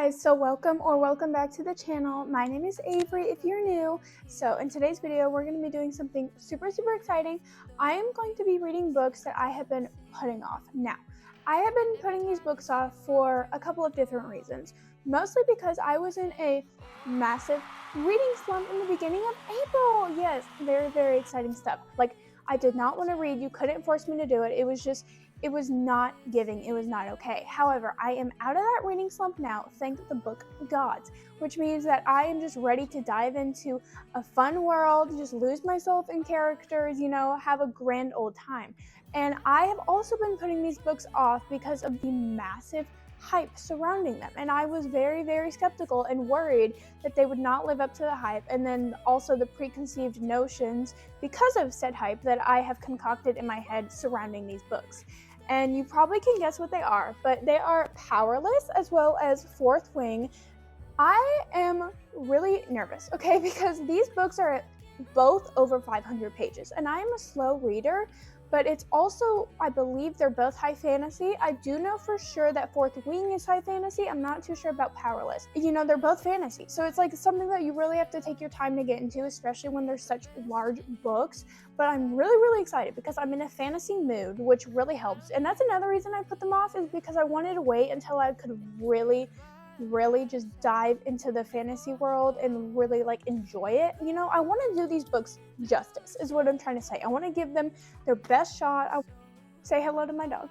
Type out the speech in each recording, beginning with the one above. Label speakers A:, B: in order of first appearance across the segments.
A: guys, so welcome back to the channel. My name is Avery if you're new. So in today's video we're going to be doing something super exciting. I am going to be reading books that I have been putting off. Now, I have been putting these books off for a couple of different reasons. Mostly because I was in a massive reading slump in the beginning of April. Yes, very exciting stuff. Like, I did not want to read. You couldn't force me to do it. It was not giving. It was not okay. However, I am out of that reading slump now, thank the book gods, which means that I am just ready to dive into a fun world, just lose myself in characters, have a grand old time. And I have also been putting these books off because of the massive hype surrounding them, and I was very skeptical and worried that they would not live up to the hype, and then also the preconceived notions because of said hype that I have concocted in my head surrounding these books. And you probably can guess what they are, but they are Powerless as well as Fourthwing. I am really nervous, okay, because these books are both over 500 pages, and I am a slow reader, but it's also, I believe they're both high fantasy. I do know for sure that Fourthwing is high fantasy. I'm not too sure about Powerless. They're both fantasy. So it's like something that you really have to take your time to get into, especially when there's such large books. But I'm really excited because I'm in a fantasy mood, which really helps. And that's another reason I put them off, is because I wanted to wait until I could really just dive into the fantasy world and really enjoy it. I want to do these books justice is what I'm trying to say. I want to give them their best shot. Say hello to my dog.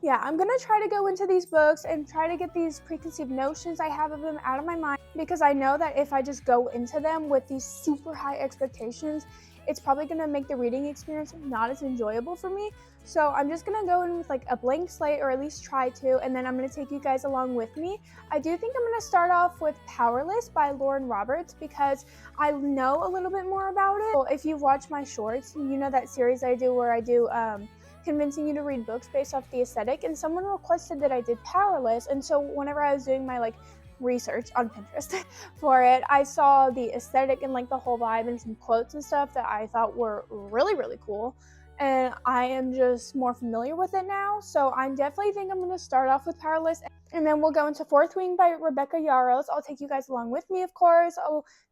A: Yeah, I'm gonna try to go into these books and try to get these preconceived notions I have of them out of my mind, because I know that if I just go into them with these super high expectations, it's probably gonna make the reading experience not as enjoyable for me. So I'm just gonna go in with a blank slate, or at least try to, and then I'm gonna take you guys along with me. I do think I'm gonna start off with Powerless by Lauren Roberts because I know a little bit more about it. Well, if you've watched my shorts, you know that series I do where I do convincing you to read books based off the aesthetic, and someone requested that I did Powerless, and so whenever I was doing my research on Pinterest for it, I saw the aesthetic and the whole vibe and some quotes and stuff that I thought were really cool, and I am just more familiar with it now. So I definitely think I'm going to start off with Powerless, and then we'll go into Fourthwing by Rebecca Yarros. I'll take you guys along with me, of course.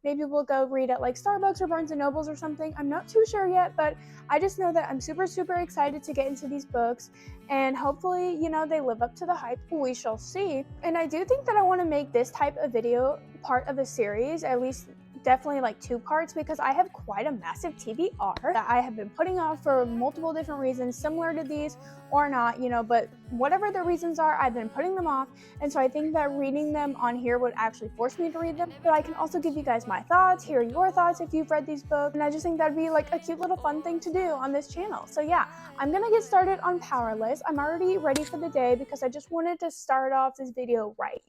A: Maybe we'll go read at Starbucks or Barnes & Nobles or something. I'm not too sure yet, but I just know that I'm super excited to get into these books, and hopefully, they live up to the hype. We shall see. And I do think that I want to make this type of video part of a series, at least definitely 2 parts, because I have quite a massive TBR that I have been putting off for multiple different reasons, similar to these or not, but whatever the reasons are, I've been putting them off. And so I think that reading them on here would actually force me to read them, but I can also give you guys my thoughts, hear your thoughts if you've read these books, and I just think that'd be a cute little fun thing to do on this channel. So yeah, I'm gonna get started on Powerless. I'm already ready for the day because I just wanted to start off this video right,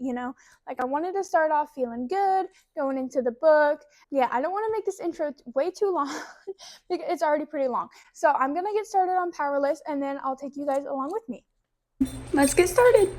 A: I wanted to start off feeling good, going into the book. Yeah, I don't want to make this intro way too long because it's already pretty long. So I'm gonna get started on Powerless, and then I'll take you guys along with me. Let's get started.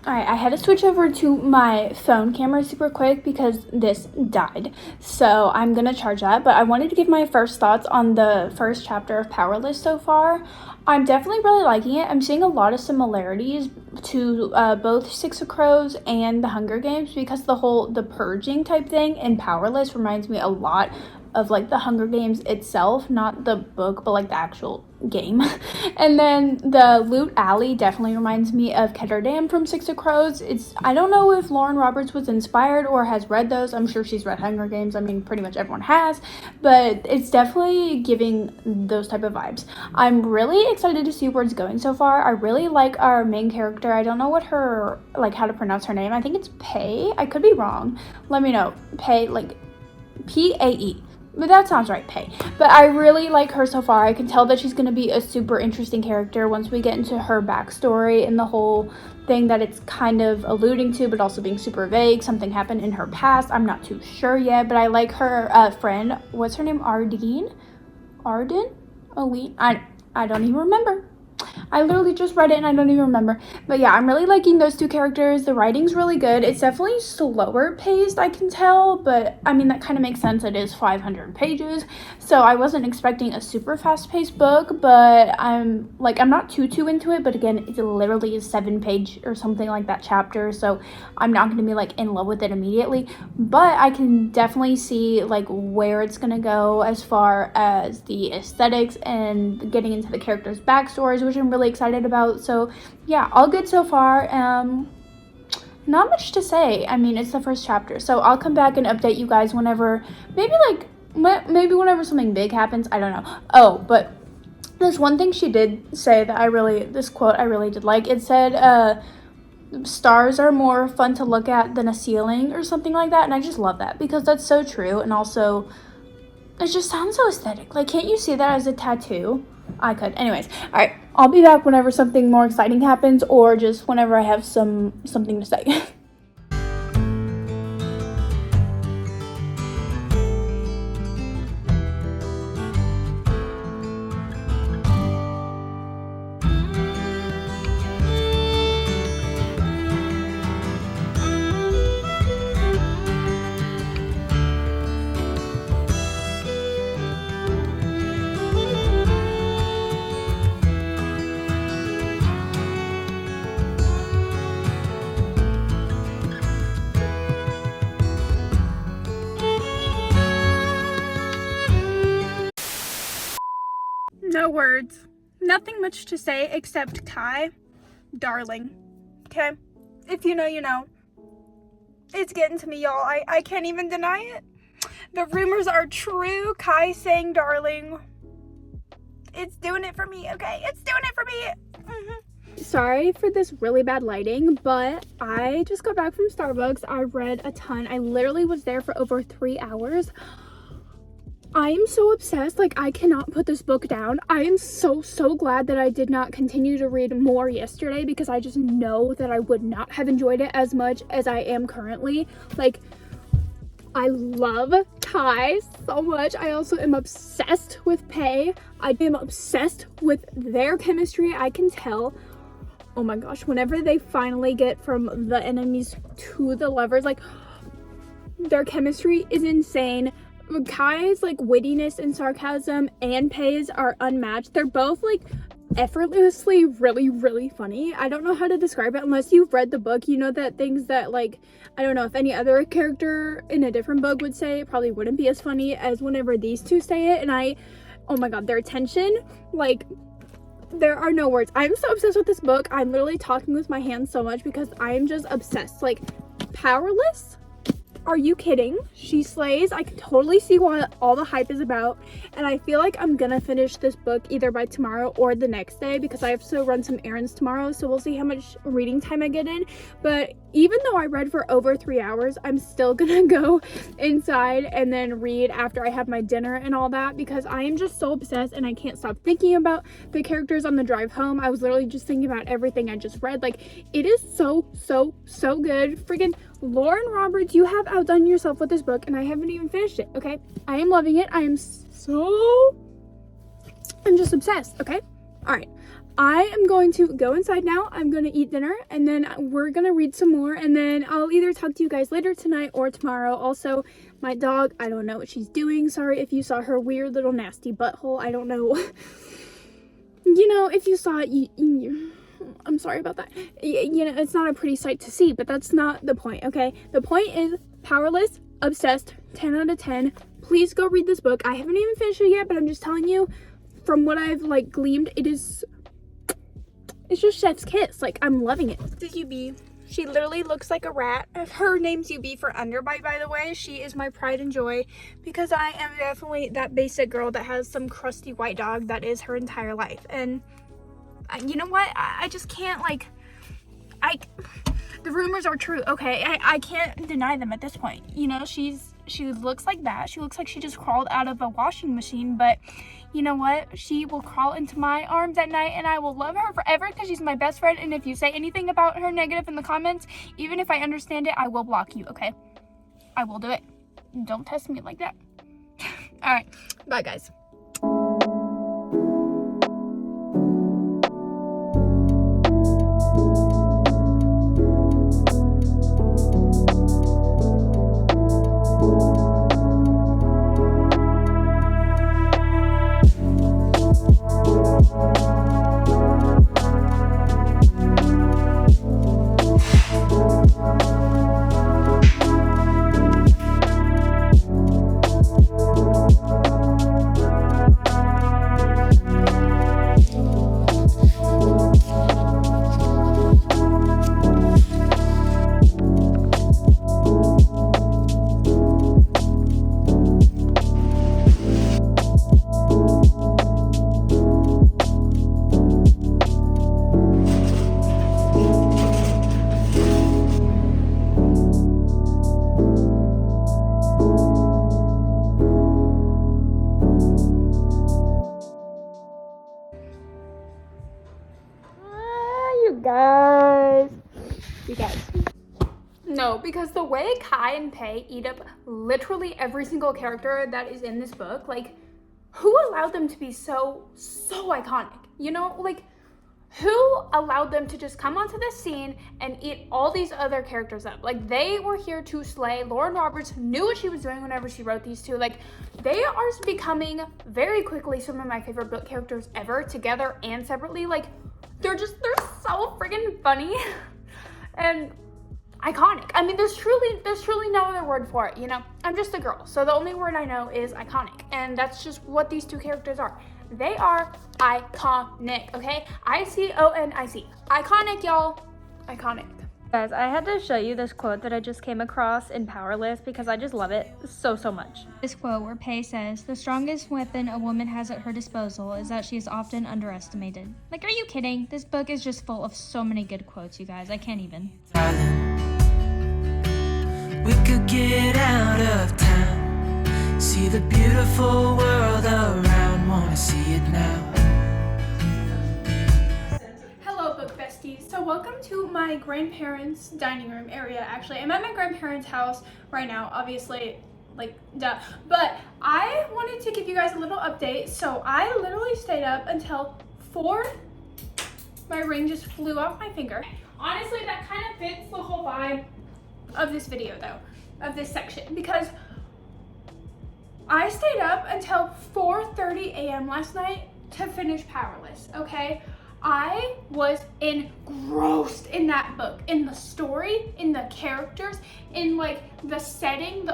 A: Alright, I had to switch over to my phone camera super quick because this died. So I'm going to charge that. But I wanted to give my first thoughts on the first chapter of Powerless so far. I'm definitely really liking it. I'm seeing a lot of similarities to both Six of Crows and the Hunger Games, because the purging type thing in Powerless reminds me a lot of the Hunger Games itself, not the book, but the actual game. And then the Loot Alley definitely reminds me of Ketterdam from Six of Crows. I don't know if Lauren Roberts was inspired or has read those. I'm sure she's read Hunger Games. I mean, pretty much everyone has, but it's definitely giving those type of vibes. I'm really excited to see where it's going so far. I really like our main character. I don't know what her, how to pronounce her name. I think it's Pay. I could be wrong. Let me know. Pay, P-A-E. But that sounds right, Pay. But I really like her so far. I can tell that she's going to be a super interesting character once we get into her backstory and the whole thing that it's kind of alluding to, but also being super vague. Something happened in her past. I'm not too sure yet, but I like her friend. What's her name? Arden? Aline? I don't even remember. I literally just read it and I don't even remember. But yeah, I'm really liking those two characters. The writing's really good. It's definitely slower paced, I can tell. But I mean, that kind of makes sense. It is 500 pages. So I wasn't expecting a super fast paced book. But I'm not too into it. But again, it literally is 7-page or something like that chapter. So I'm not going to be like in love with it immediately. But I can definitely see like where it's going to go as far as the aesthetics and getting into the characters' backstories, which I'm really excited about. So yeah, all good so far. Not much to say. I mean, it's the first chapter, so I'll come back and update you guys whenever, maybe whenever something big happens. I don't know. Oh, but there's one thing she did say that this quote I really did like. It said stars are more fun to look at than a ceiling or something like that, and I just love that because that's so true. And also it just sounds so aesthetic. Like, can't you see that as a tattoo? I could. Anyways, all right, I'll be back whenever something more exciting happens, or just whenever I have something to say. No words. Nothing much to say except Kai, darling. Okay? If you know, you know. It's getting to me, y'all. I can't even deny it. The rumors are true. Kai saying darling. It's doing it for me, okay? It's doing it for me. Sorry for this really bad lighting, but I just got back from Starbucks. I read a ton. I literally was there for over 3 hours. I am so obsessed. Like, I cannot put this book down. I am so glad that I did not continue to read more yesterday, because I just know that I would not have enjoyed it as much as I am currently. Like, I love Kai so much. I also am obsessed with Pei. I am obsessed with their chemistry. I can tell. Oh my gosh, whenever they finally get from the enemies to the lovers, like, their chemistry is insane. Kai's like wittiness and sarcasm and Pei's are unmatched. They're both like effortlessly really funny. I don't know how to describe it unless you've read the book. You know that things that, like, I don't know if any other character in a different book would say, it probably wouldn't be as funny as whenever these two say it. And oh my god, their tension, like, there are no words. I'm so obsessed with this book. I'm literally talking with my hands so much because I am just obsessed. Like, Powerless? Are you kidding? She slays. I can totally see what all the hype is about, and I feel like I'm gonna finish this book either by tomorrow or the next day, because I have to run some errands tomorrow, so we'll see how much reading time I get in. But even though I read for over 3 hours, I'm still gonna go inside and then read after I have my dinner and all that, because I am just so obsessed and I can't stop thinking about the characters on the drive home. I was literally just thinking about everything I just read. Like, it is so good. Friggin' Lauren Roberts, you have outdone yourself with this book, and I haven't even finished it, okay? I am loving it. I'm just obsessed, okay? All right. I am going to go inside now. I'm going to eat dinner, and then we're going to read some more, and then I'll either talk to you guys later tonight or tomorrow. Also, my dog, I don't know what she's doing. Sorry if you saw her weird little nasty butthole. I don't know. You know, if you saw it, I'm sorry about that. You know, it's not a pretty sight to see, but that's not the point, okay? The point is Powerless, obsessed, 10 out of 10. Please go read this book. I haven't even finished it yet, but I'm just telling you, from what I've, like, gleaned, it's just chef's kiss. Like, I'm loving it. This is UB. She literally looks like a rat. Her name's UB for Underbite, by the way. She is my pride and joy, because I am definitely that basic girl that has some crusty white dog that is her entire life. And you know what? I just can't, like, the rumors are true, okay? I can't deny them at this point. You know, she's she looks like that. She looks like she just crawled out of a washing machine, but you know what? She will crawl into my arms at night and I will love her forever because she's my best friend. And if you say anything about her negative in the comments, even if I understand it, I will block you, okay? I will do it. Don't test me like that. All right, bye guys. You guys. No, because the way Kai and Pei eat up literally every single character that is in this book, like, who allowed them to be so iconic? You know, like, who allowed them to just come onto this scene and eat all these other characters up? Like, they were here to slay. Lauren Roberts knew what she was doing whenever she wrote these two. Like, they are becoming very quickly some of my favorite book characters ever, together and separately. Like, they're so friggin' funny and iconic. I mean, there's truly no other word for it, you know? I'm just a girl, so the only word I know is iconic, and that's just what these two characters are. They are iconic, okay? ICONIC. Iconic, y'all. Iconic.
B: Guys, I had to show you this quote that I just came across in Powerless because I just love it so much. This quote where Pei says, "The strongest weapon a woman has at her disposal is that she is often underestimated." Like, are you kidding? This book is just full of so many good quotes, you guys. I can't even.
C: We could get out of town, see the beautiful world around, wanna see it now.
A: Hello, book besties. So welcome to my grandparents' dining room area. Actually, I'm at my grandparents' house right now, obviously, like, duh. But I wanted to give you guys a little update. So I literally stayed up until 4. My ring just flew off my finger. Honestly, that kind of fits the whole vibe of this video though, of this section, because I stayed up until 4:30 a.m. last night to finish Powerless, okay? I was engrossed in that book, in the story, in the characters, in like the setting.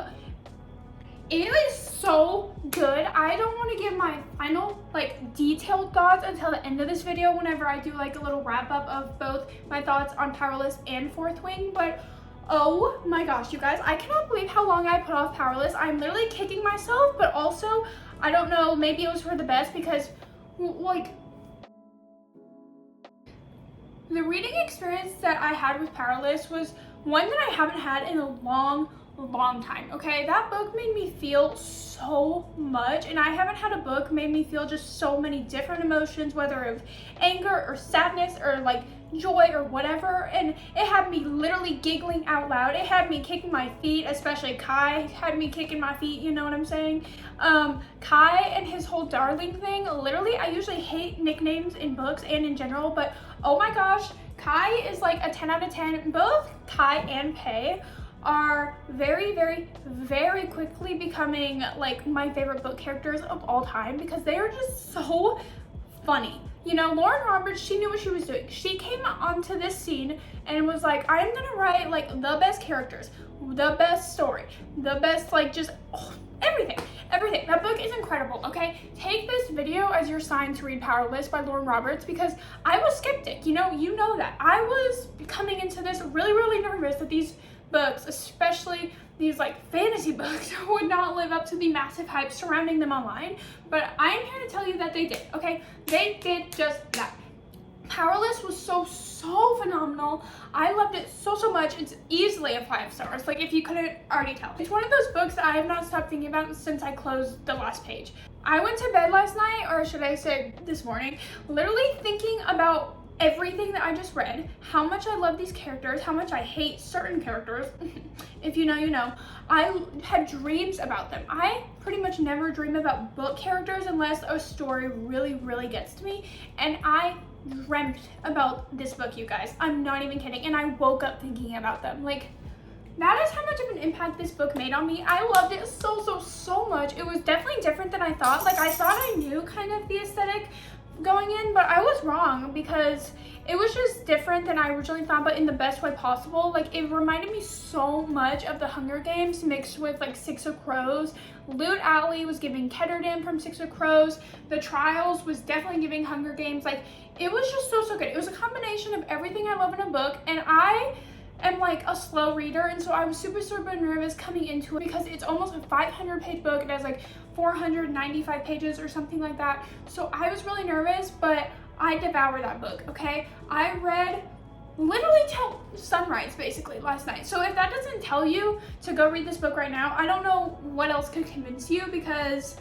A: It is so good. I don't want to give my final like detailed thoughts until the end of this video whenever I do like a little wrap up of both my thoughts on Powerless and Fourthwing, but oh my gosh, you guys, I cannot believe how long I put off Powerless. I'm literally kicking myself, but also, I don't know, maybe it was for the best because, like, the reading experience that I had with Powerless was one that I haven't had in a long time, okay? That book made me feel so much, and I haven't had a book made me feel just so many different emotions, whether it was anger or sadness or like joy or whatever, and it had me literally giggling out loud. It had me kicking my feet, especially Kai had me kicking my feet, you know what I'm saying? Kai and his whole darling thing, literally, I usually hate nicknames in books and in general, but oh my gosh, Kai is like a 10 out of 10. Both Kai and Pei are very quickly becoming like my favorite book characters of all time because they are just so funny. You know, Lauren Roberts, she knew what she was doing. She came onto this scene and was like, I'm gonna write like the best characters, the best story, the best like just everything. That book is incredible, okay? Take this video as your sign to read Powerless by Lauren Roberts because I was skeptic, you know that. I was coming into this really nervous that these books, especially these like fantasy books, would not live up to the massive hype surrounding them online, but I'm here to tell you that they did, okay? They did just that. Powerless was so phenomenal. I loved it so much. It's easily a 5 stars, like if you couldn't already tell. It's one of those books that I have not stopped thinking about since I closed the last page. I went to bed last night, or should I say this morning, literally thinking about everything that I just read, how much I love these characters, how much I hate certain characters. If you know, you know. I had dreams about them. I pretty much never dream about book characters unless a story really gets to me, and I dreamt about this book, you guys. I'm not even kidding. And I woke up thinking about them. Like, that is how much of an impact this book made on me. I loved it so much. It was definitely different than I thought. Like, I thought I knew kind of the aesthetic going in, but I was wrong because it was just different than I originally thought, but in the best way possible. Like, it reminded me so much of the Hunger Games mixed with like Six of Crows. Loot Alley was giving Ketterdam from Six of Crows. The Trials was definitely giving Hunger Games. Like, it was just so good. It was a combination of everything I love in a book, and I am like a slow reader, and so I was super nervous coming into it because it's almost a 500-page book. It has like 495 pages or something like that. So I was really nervous, but I devoured that book, okay? I read literally till sunrise basically last night. So if that doesn't tell you to go read this book right now, I don't know what else could convince you, because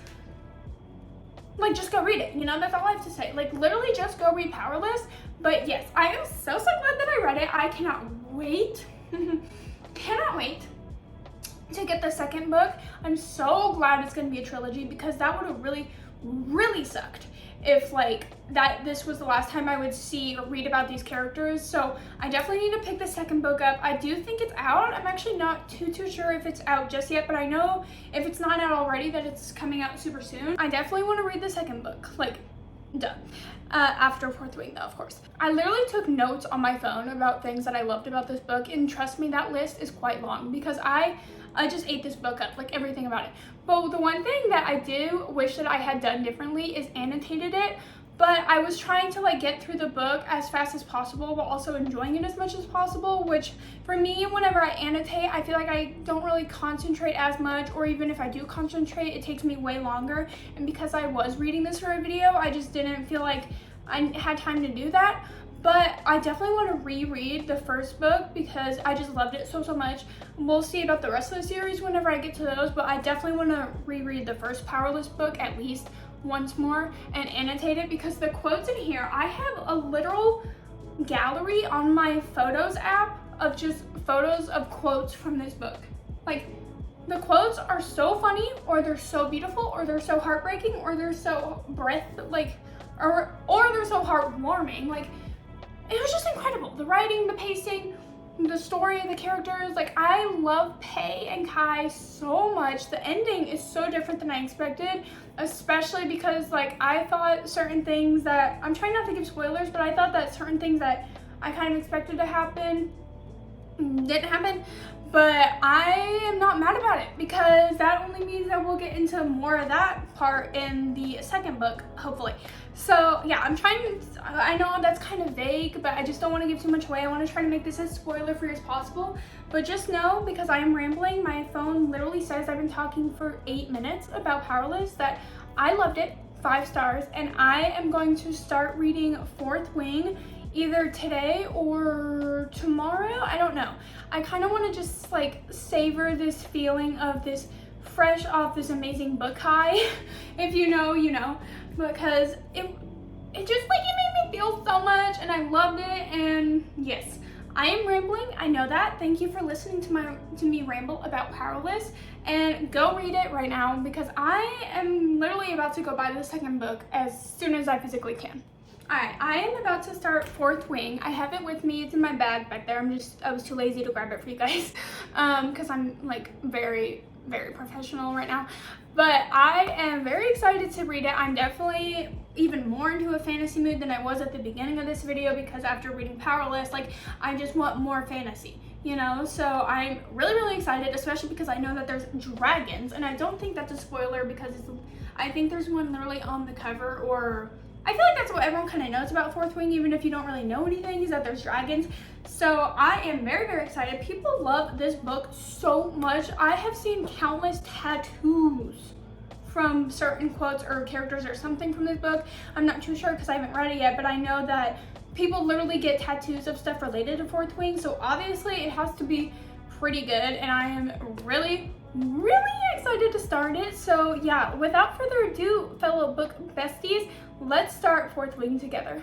A: like, just go read it, you know? That's all I have to say. Like, literally just go read Powerless. But yes, I am so glad that I read it. I cannot wait cannot wait to get the second book. I'm so glad it's gonna be a trilogy, because that would have really sucked if like this was the last time I would see or read about these characters. So I definitely need to pick the second book up. I do think it's out. I'm actually not too sure if it's out just yet, but I know if it's not out already that it's coming out super soon. I definitely want to read the second book, like, done. After Fourth Wing though, of course. I literally took notes on my phone about things that I loved about this book, and trust me, that list is quite long because I just ate this book up, like everything about it. But the one thing that I do wish that I had done differently is annotated it. But I was trying to like get through the book as fast as possible while also enjoying it as much as possible, which for me, whenever I annotate, I feel like I don't really concentrate as much, or even if I do concentrate, it takes me way longer. And because I was reading this for a video, I just didn't feel like I had time to do that. But I definitely want to reread the first book because I just loved it so much. We'll see about the rest of the series whenever I get to those, but I definitely want to reread the first Powerless book at least once more and annotate it, because the quotes in here, I have a literal gallery on my Photos app of just photos of quotes from this book. Like, the quotes are so funny, or they're so beautiful, or they're so heartbreaking, or they're so or they're so heartwarming. Like, it was just incredible. The writing, the pacing, the story, the characters. Like, I love Pae and Kai so much. The ending is so different than I expected, especially because like I thought certain things that, I'm trying not to give spoilers, but I thought that certain things that I kind of expected to happen didn't happen. But I am not mad about it, because that only means that we'll get into more of that part in the second book, hopefully. So yeah, I know that's kind of vague, but I just don't want to give too much away. I want to try to make this as spoiler-free as possible. But just know, because I am rambling, my phone literally says I've been talking for 8 minutes about Powerless, that I loved it, 5 stars, and I am going to start reading Fourth Wing either today or tomorrow. I don't know. I kind of want to just like savor this feeling of this fresh off this amazing book high. If you know, you know, because it just like, it made me feel so much, and I loved it. And yes, I am rambling, I know that. Thank you for listening to me ramble about Powerless, and go read it right now, because I am literally about to go buy the second book as soon as I physically can. Alright, I am about to start Fourth Wing. I have it with me. It's in my bag back there. I was too lazy to grab it for you guys because I'm like very professional right now. But I am very excited to read it. I'm definitely even more into a fantasy mood than I was at the beginning of this video, because after reading Powerless, like, I just want more fantasy, you know? So I'm really excited, especially because I know that there's dragons, and I don't think that's a spoiler because I think there's one literally on the cover, or I feel like that's what everyone kind of knows about Fourth Wing, even if you don't really know anything, is that there's dragons. So I am very excited. People love this book so much. I have seen countless tattoos from certain quotes or characters or something from this book. I'm not too sure because I haven't read it yet, but I know that people literally get tattoos of stuff related to Fourth Wing, so obviously it has to be pretty good, and I am really excited to start it. So yeah, without further ado, fellow book besties, let's start Fourth Wing together.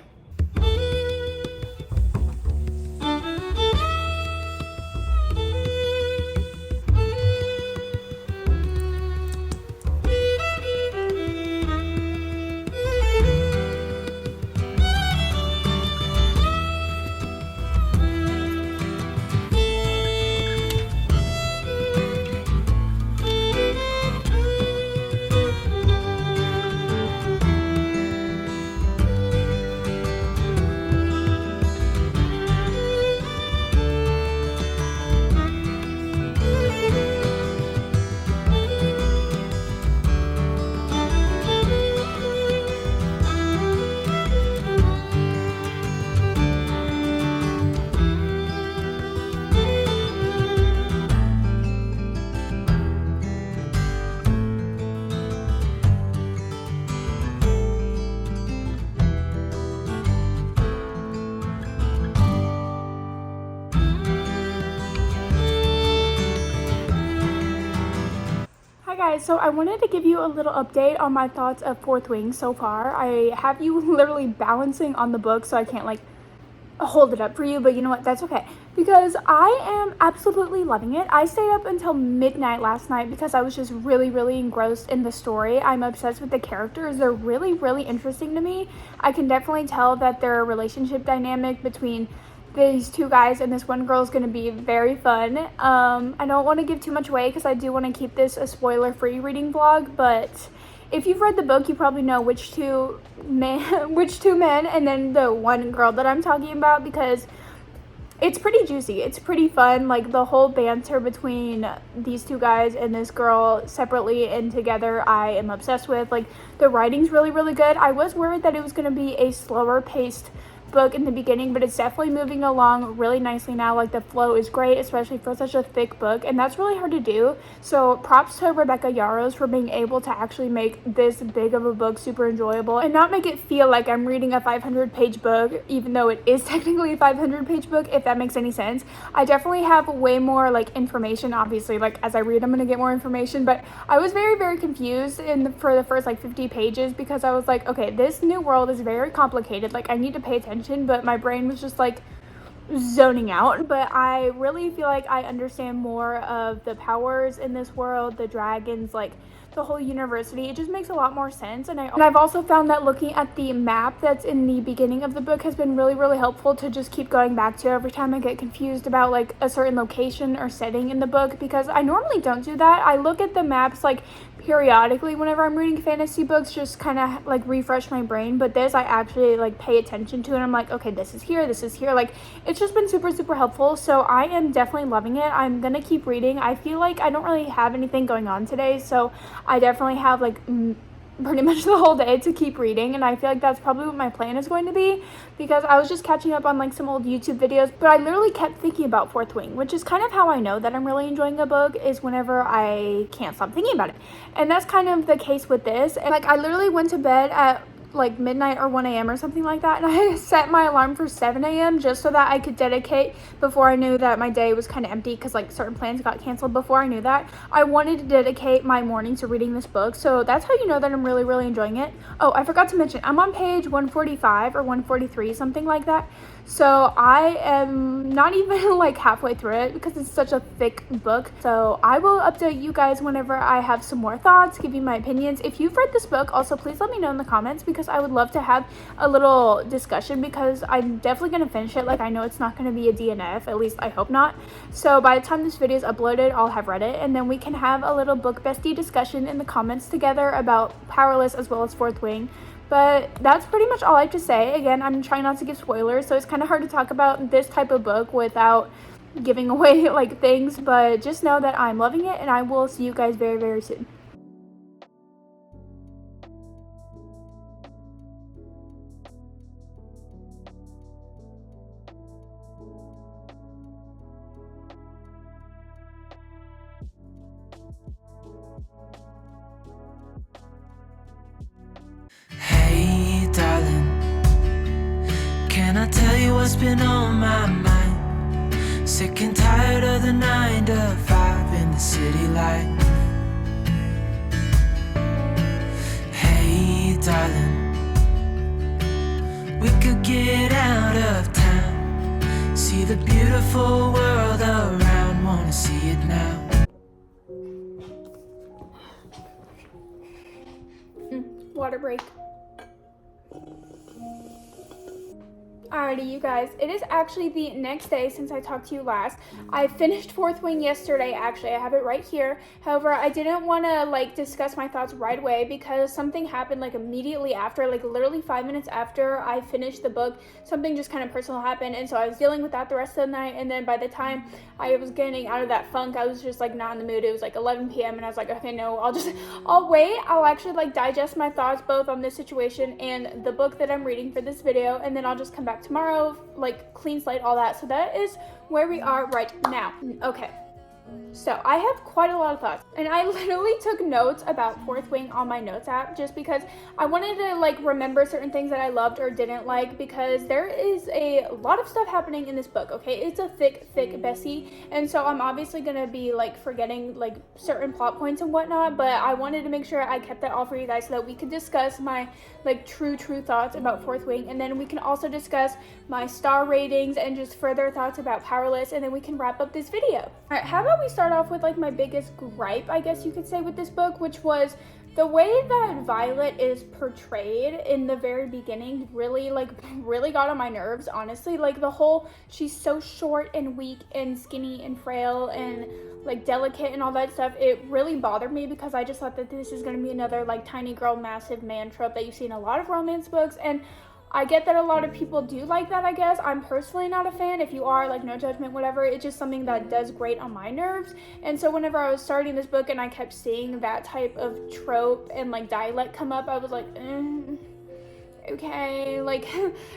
A: Hi guys, so I wanted to give you a little update on my thoughts of Fourth Wing so far. I have you literally balancing on the book, so I can't like hold it up for you, but you know what, that's okay, because I am absolutely loving it. I stayed up until midnight last night because I was just really engrossed in the story. I'm obsessed with the characters. They're really interesting to me. I can definitely tell that their relationship dynamic between these two guys and this one girl is going to be very fun. I don't want to give too much away because I do want to keep this a spoiler-free reading vlog, but if you've read the book, you probably know which two men and then the one girl that I'm talking about, because it's pretty juicy. It's pretty fun. Like, the whole banter between these two guys and this girl separately and together, I am obsessed with. Like, the writing's really good. I was worried that it was going to be a slower paced book in the beginning, but it's definitely moving along really nicely now. Like, the flow is great, especially for such a thick book, and that's really hard to do. So props to Rebecca Yarros for being able to actually make this big of a book super enjoyable and not make it feel like I'm reading a 500-page book, even though it is technically a 500-page book, if that makes any sense. I definitely have way more like information. Obviously, like, as I read, I'm gonna get more information, but I was very confused for the first like 50 pages because I was like, okay, this new world is very complicated. Like, I need to pay attention, but my brain was just like zoning out. But I really feel like I understand more of the powers in this world, the dragons, like the whole university. It just makes a lot more sense. And I've also found that looking at the map that's in the beginning of the book has been really helpful to just keep going back to every time I get confused about like a certain location or setting in the book, because I normally don't do that. I look at the maps like periodically whenever I'm reading fantasy books, just kind of like refresh my brain, but this I actually like pay attention to, and I'm like, okay, this is here. Like, it's just been super helpful. So I am definitely loving it. I'm gonna keep reading. I feel like I don't really have anything going on today, so I definitely have like pretty much the whole day to keep reading, and I feel like that's probably what my plan is going to be, because I was just catching up on like some old YouTube videos, but I literally kept thinking about Fourth Wing, which is kind of how I know that I'm really enjoying a book, is whenever I can't stop thinking about it. And that's kind of the case with this. And like, I literally went to bed at like midnight or 1 a.m. or something like that, and I set my alarm for 7 a.m. just so that I could dedicate, before I knew that my day was kind of empty because like certain plans got canceled. Before I knew that, I wanted to dedicate my morning to reading this book. So that's how you know that I'm really enjoying it. Oh, I forgot to mention, I'm on page 145 or 143, something like that. So I am not even like halfway through it because it's such a thick book. So I will update you guys whenever I have some more thoughts, give you my opinions. If you've read this book, also please let me know in the comments, because I would love to have a little discussion, because I'm definitely going to finish it. Like, I know it's not going to be a DNF, at least I hope not. So by the time this video is uploaded, I'll have read it, and then we can have a little book bestie discussion in the comments together about Powerless as well as Fourth Wing. But that's pretty much all I have to say. Again, I'm trying not to give spoilers, so it's kind of hard to talk about this type of book without giving away like things, but just know that I'm loving it, and I will see you guys very soon.
C: Hey darling, can I'll tell you what's been on my mind. Sick and tired of the 9 to 5 in the city life. Hey darling, we could get out of town, see the beautiful world around, wanna see it now.
A: Water break. Alrighty, you guys, it is actually the next day since I talked to you last. I finished Fourth Wing yesterday, actually. I have it right here. However, I didn't want to, like, discuss my thoughts right away because something happened, like, immediately after, like, literally 5 minutes after I finished the book. Something just kind of personal happened, and so I was dealing with that the rest of the night, and then by the time I was getting out of that funk, I was just, like, not in the mood. It was, like, 11 p.m., and I was like, okay, no, I'll wait. I'll actually, like, digest my thoughts both on this situation and the book that I'm reading for this video, and then I'll just come back tomorrow, like, clean slate, all that. So that is where we are right now. Okay, so I have quite a lot of thoughts, and I literally took notes about Fourth Wing on my notes app just because I wanted to, like, remember certain things that I loved or didn't like, because there is a lot of stuff happening in this book. Okay, it's a thick bestie, and so I'm obviously gonna be, like, forgetting, like, certain plot points and whatnot, but I wanted to make sure I kept that all for you guys so that we could discuss my, like, true thoughts about Fourth Wing, and then we can also discuss my star ratings and just further thoughts about Powerless, and then we can wrap up this video. All right, how about we start off with, like, my biggest gripe, I guess you could say, with this book, which was the way that Violet is portrayed in the very beginning really got on my nerves, honestly. Like, the whole, she's so short and weak and skinny and frail and, like, delicate and all that stuff, it really bothered me because I just thought that this is going to be another, like, tiny girl, massive man trope that you see in a lot of romance books, and I get that a lot of people do like that, I guess. I'm personally not a fan. If you are, like, no judgment, whatever. It's just something that does great on my nerves. And so whenever I was starting this book and I kept seeing that type of trope and, like, dialect come up, I was like, okay, like,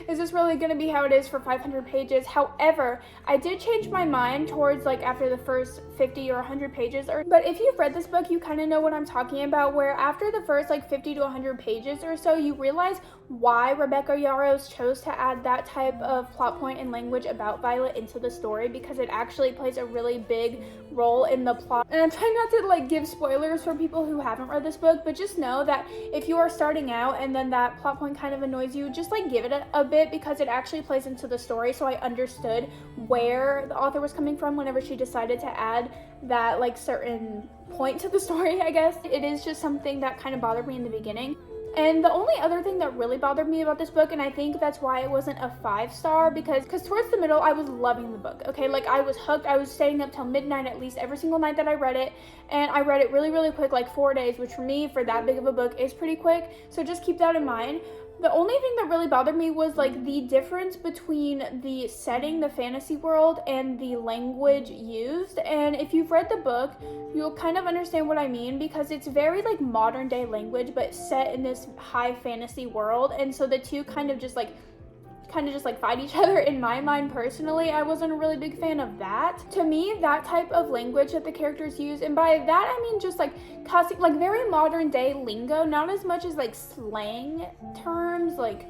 A: is this really gonna be how it is for 500 pages? However, I did change my mind towards, like, after the first 50 or 100 pages, but if you've read this book, you kind of know what I'm talking about, where after the first, like, 50 to 100 pages or so, you realize why Rebecca Yarros chose to add that type of plot point and language about Violet into the story, because it actually plays a really big role in the plot. And I'm trying not to, like, give spoilers for people who haven't read this book, but just know that if you are starting out and then that plot point kind of annoys you, just, like, give it a bit, because it actually plays into the story. So I understood where the author was coming from whenever she decided to add that, like, certain point to the story, I guess. It is just something that kind of bothered me in the beginning. And the only other thing that really bothered me about this book, and I think that's why it wasn't a 5-star, because towards the middle, I was loving the book, okay? Like, I was hooked. I was staying up till midnight at least every single night that I read it, and I read it really quick, like 4 days, which for me, for that big of a book, is pretty quick, so just keep that in mind. The only thing that really bothered me was, like, the difference between the setting, the fantasy world, and the language used. And if you've read the book, you'll kind of understand what I mean, because it's very, like, modern day language, but set in this high fantasy world. And so the two kind of just fight each other. In my mind, personally, I wasn't a really big fan of that. To me, that type of language that the characters use, and by that I mean just, like, classic, like, very modern day lingo, not as much as, like, slang terms. Like,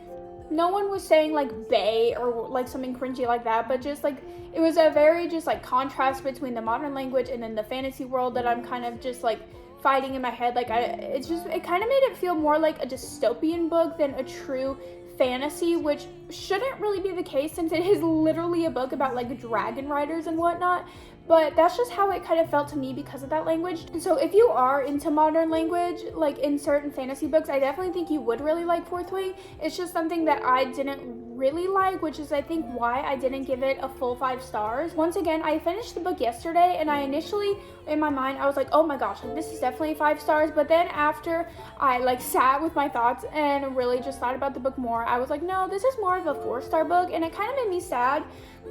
A: no one was saying, like, bae or, like, something cringy like that, but just, like, it was a very just, like, contrast between the modern language and then the fantasy world that I'm kind of just, like, fighting in my head. Like, it kind of made it feel more like a dystopian book than a true fantasy, which shouldn't really be the case since it is literally a book about, like, dragon riders and whatnot. But that's just how it kind of felt to me because of that language. And so if you are into modern language, like, in certain fantasy books, I definitely think you would really like Fourth Wing. It's just something that I didn't really like, which is, I think, why I didn't give it a full 5 stars. Once again, I finished the book yesterday, and I initially, in my mind, I was like, oh my gosh, like, this is definitely 5 stars. But then after I, like, sat with my thoughts and really just thought about the book more, I was like, no, this is more of a 4-star book. And it kind of made me sad,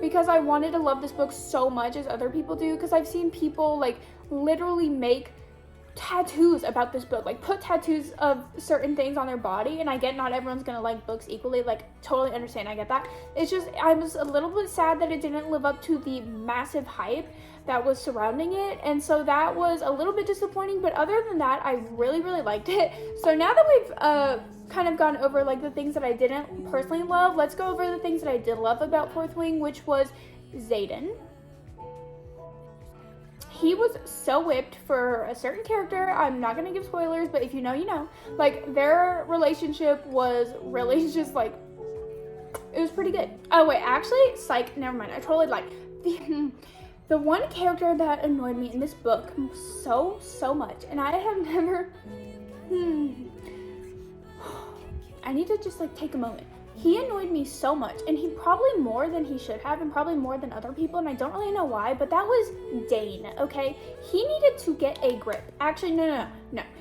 A: because I wanted to love this book so much as other people do, because I've seen people, like, literally make tattoos about this book, like, put tattoos of certain things on their body. And I get not everyone's gonna like books equally, like, totally understand, I get that. It's just, I was a little bit sad that it didn't live up to the massive hype that was surrounding it, and so that was a little bit disappointing, but other than that, I really liked it. So now that we've kind of gone over like the things that I didn't personally love, let's go over the things that I did love about Fourth Wing, which was Xaden. He was so whipped for a certain character. I'm not gonna give spoilers, but if you know, you know. Like, their relationship was really just like, it was pretty good. Oh wait, actually, psych, never mind, I totally lied. The one character that annoyed me in this book so much, and I have never, I need to just like take a moment. He annoyed me so much, and he probably more than he should have, and probably more than other people, and I don't really know why, but that was Dane, okay? He needed to get a grip. Actually, no.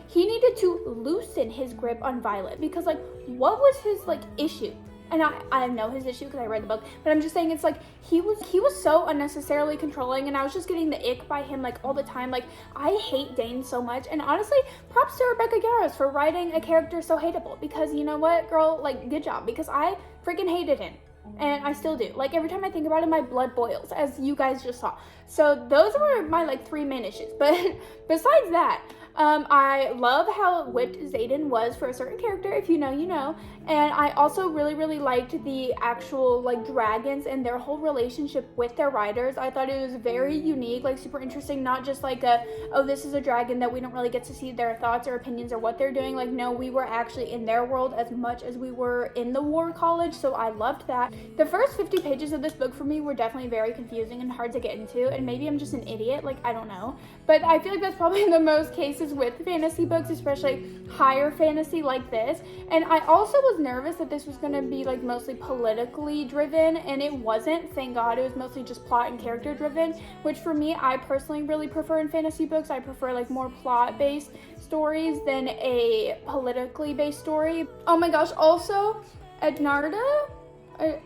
A: He needed to loosen his grip on Violet, because like, what was his like issue? And I know his issue because I read the book, but I'm just saying it's like he was so unnecessarily controlling, and I was just getting the ick by him like all the time. Like, I hate Dane so much, and honestly, props to Rebecca Yarros for writing a character so hateable, because you know what, girl, like, good job, because I freaking hated him. And I still do. Like, every time I think about it, my blood boils, as you guys just saw. So those were my like 3 main issues. But besides that, I love how whipped Xaden was for a certain character. If you know, you know. And I also really liked the actual like dragons and their whole relationship with their riders. I thought it was very unique, like super interesting. Not just like oh, this is a dragon that we don't really get to see their thoughts or opinions or what they're doing. Like, no, we were actually in their world as much as we were in the war college. So I loved that. The first 50 pages of this book for me were definitely very confusing and hard to get into, and maybe I'm just an idiot, like, I don't know, but I feel like that's probably the most cases with fantasy books, especially higher fantasy like this. And I also was nervous that this was going to be like mostly politically driven, and it wasn't, thank God. It was mostly just plot and character driven, which for me, I personally really prefer in fantasy books. I prefer like more plot based stories than a politically based story. Oh my gosh, also Ednarda, I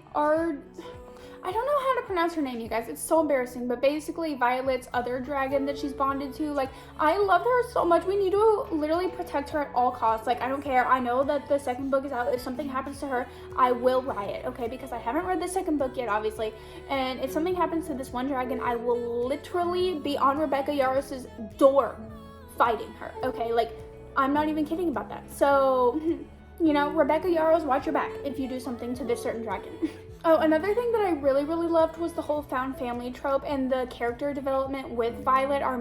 A: don't know how to pronounce her name, you guys. It's so embarrassing, but basically Violet's other dragon that she's bonded to. Like, I loved her so much. We need to literally protect her at all costs. Like, I don't care. I know that the second book is out. If something happens to her, I will riot, okay? Because I haven't read the second book yet, obviously. And if something happens to this one dragon, I will literally be on Rebecca Yarros' door fighting her, okay? Like, I'm not even kidding about that. So, you know, Rebecca Yarros, watch your back if you do something to this certain dragon. Oh, another thing that I really loved was the whole found family trope and the character development with Violet, our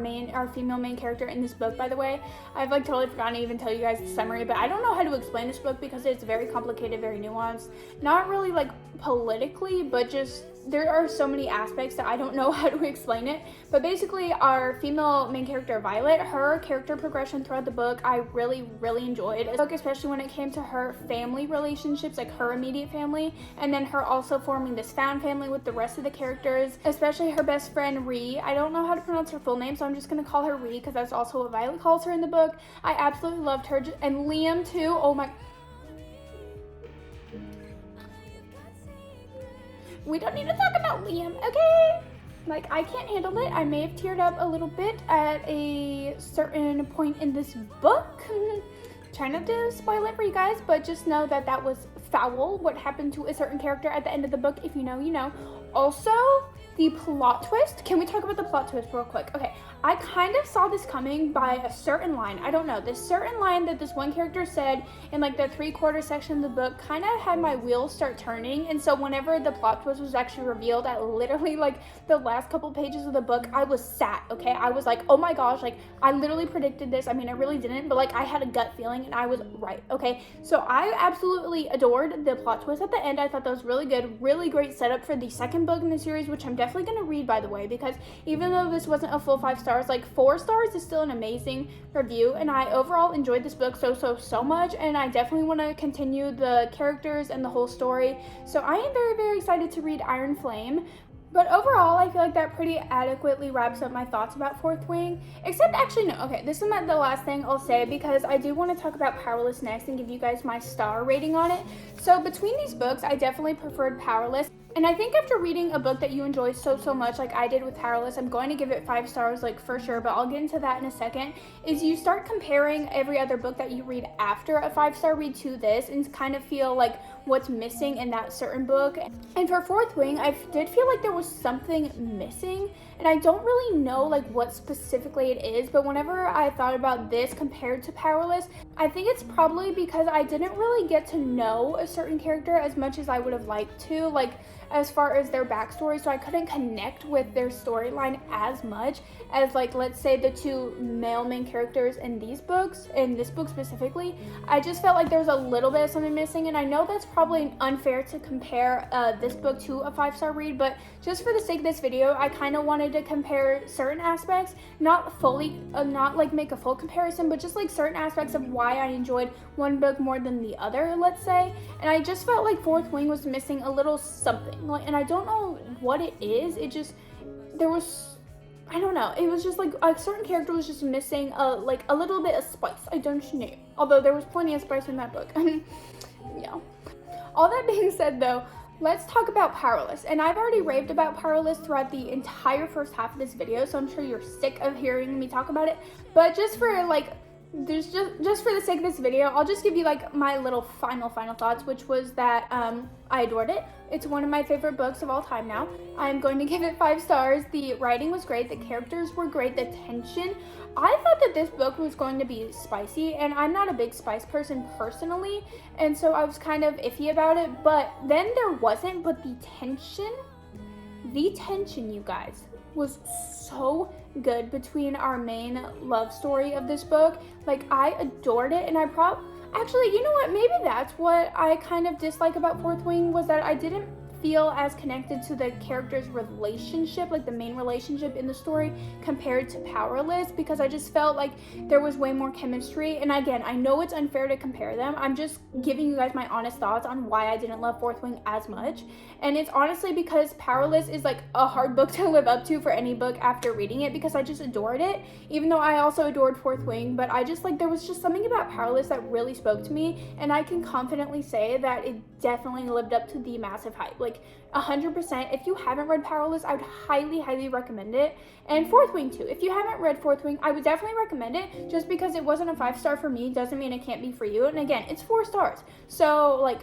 A: female main character in this book, by the way. I've like totally forgotten to even tell you guys the summary, but I don't know how to explain this book because it's very complicated, very nuanced. Not really like politically, but just there are so many aspects that I don't know how to explain it. But basically, our female main character, Violet, her character progression throughout the book, I really enjoyed. The book, especially when it came to her family relationships, like her immediate family, and then her also forming this found family with the rest of the characters, especially her best friend, Ree. I don't know how to pronounce her full name, so I'm just going to call her Ree because that's also what Violet calls her in the book. I absolutely loved her. And Liam, too. Oh my... We don't need to talk about Liam, okay? Like, I can't handle it. I may have teared up a little bit at a certain point in this book. Try not to spoil it for you guys, but just know that that was foul, what happened to a certain character at the end of the book. If you know, you know. Also, the plot twist. Can we talk about the plot twist real quick? Okay, I kind of saw this coming by a certain line. I don't know. This certain line that this one character said in like the 3/4 section of the book kind of had my wheels start turning. And so whenever the plot twist was actually revealed at literally like the last couple pages of the book, I was sat, okay? I was like, oh my gosh, like I literally predicted this. I mean, I really didn't, but like I had a gut feeling and I was right, okay? So I absolutely adored the plot twist at the end. I thought that was really good, really great setup for the second book in the series, which I'm definitely going to read, by the way, because even though this wasn't a full 5 stars, like 4 stars is still an amazing review, and I overall enjoyed this book so much, and I definitely want to continue the characters and the whole story. So I am very excited to read Iron Flame. But overall, I feel like that pretty adequately wraps up my thoughts about Fourth Wing. Except, actually, no. Okay, this is the last thing I'll say because I do want to talk about Powerless next and give you guys my star rating on it. So between these books, I definitely preferred Powerless. And I think after reading a book that you enjoy so much, like I did with Powerless, I'm going to give it 5 stars, like for sure, but I'll get into that in a second, is you start comparing every other book that you read after a 5-star read to this and kind of feel like, what's missing in that certain book. And for Fourth Wing, I did feel like there was something missing, and I don't really know like what specifically it is, but whenever I thought about this compared to Powerless, I think it's probably because I didn't really get to know a certain character as much as I would have liked to, like as far as their backstory, so I couldn't connect with their storyline as much as, like, let's say the two male main characters in these books, in this book specifically. I just felt like there was a little bit of something missing, and I know that's probably unfair to compare this book to a 5-star read, but just for the sake of this video, I kind of wanted to compare certain aspects, not fully, not like make a full comparison, but just like certain aspects of why I enjoyed one book more than the other, let's say. And I just felt like Fourth Wing was missing a little something, like, and I don't know what it is. It just, there was, I don't know, it was just like a certain character was just missing like a little bit of spice. I don't know, although there was plenty of spice in that book. Yeah. All that being said though, let's talk about Powerless. And I've already raved about Powerless throughout the entire first half of this video, so I'm sure you're sick of hearing me talk about it. But just for like, there's just for the sake of this video, I'll just give you like my little final thoughts, which was that I adored it. It's one of my favorite books of all time now. I'm going to give it 5 stars. The writing was great, the characters were great, the tension. I thought that this book was going to be spicy, and I'm not a big spice person personally, and so I was kind of iffy about it, but then there wasn't. But the tension, you guys, was so good between our main love story of this book. Like, I adored it, and actually, you know what, maybe that's what I kind of dislike about Fourth Wing, was that I didn't feel as connected to the characters' relationship, like the main relationship in the story, compared to Powerless, because I just felt like there was way more chemistry. And again, I know it's unfair to compare them. I'm just giving you guys my honest thoughts on why I didn't love Fourth Wing as much. And it's honestly because Powerless is like a hard book to live up to for any book after reading it, because I just adored it, even though I also adored Fourth Wing. But I just like, there was just something about Powerless that really spoke to me, and I can confidently say that it definitely lived up to the massive hype. Like 100%. If you haven't read Powerless, I would highly recommend it. And Fourth Wing too. If you haven't read Fourth Wing, I would definitely recommend it. Just because it wasn't a 5-star for me doesn't mean it can't be for you. And again, it's 4 stars. So like,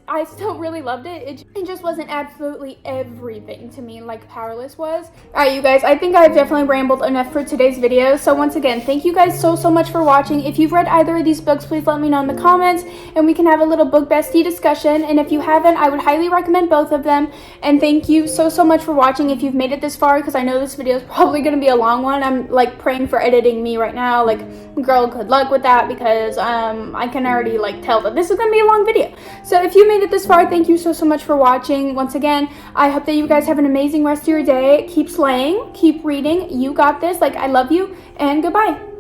A: I still really loved it. It just wasn't absolutely everything to me like Powerless was. Alright, you guys, I think I've definitely rambled enough for today's video. So once again, thank you guys so much for watching. If you've read either of these books, please let me know in the comments, and we can have a little book bestie discussion. And if you haven't, I would highly recommend both of them. And thank you so much for watching if you've made it this far, because I know this video is probably going to be a long one. I'm like praying for editing me right now. Like, girl, good luck with that, because I can already like tell that this is going to be a long video. So if you made it this far, thank you so much for watching. Once again, I hope that you guys have an amazing rest of your day. Keep slaying, keep reading. You got this. Like, I love you, and goodbye.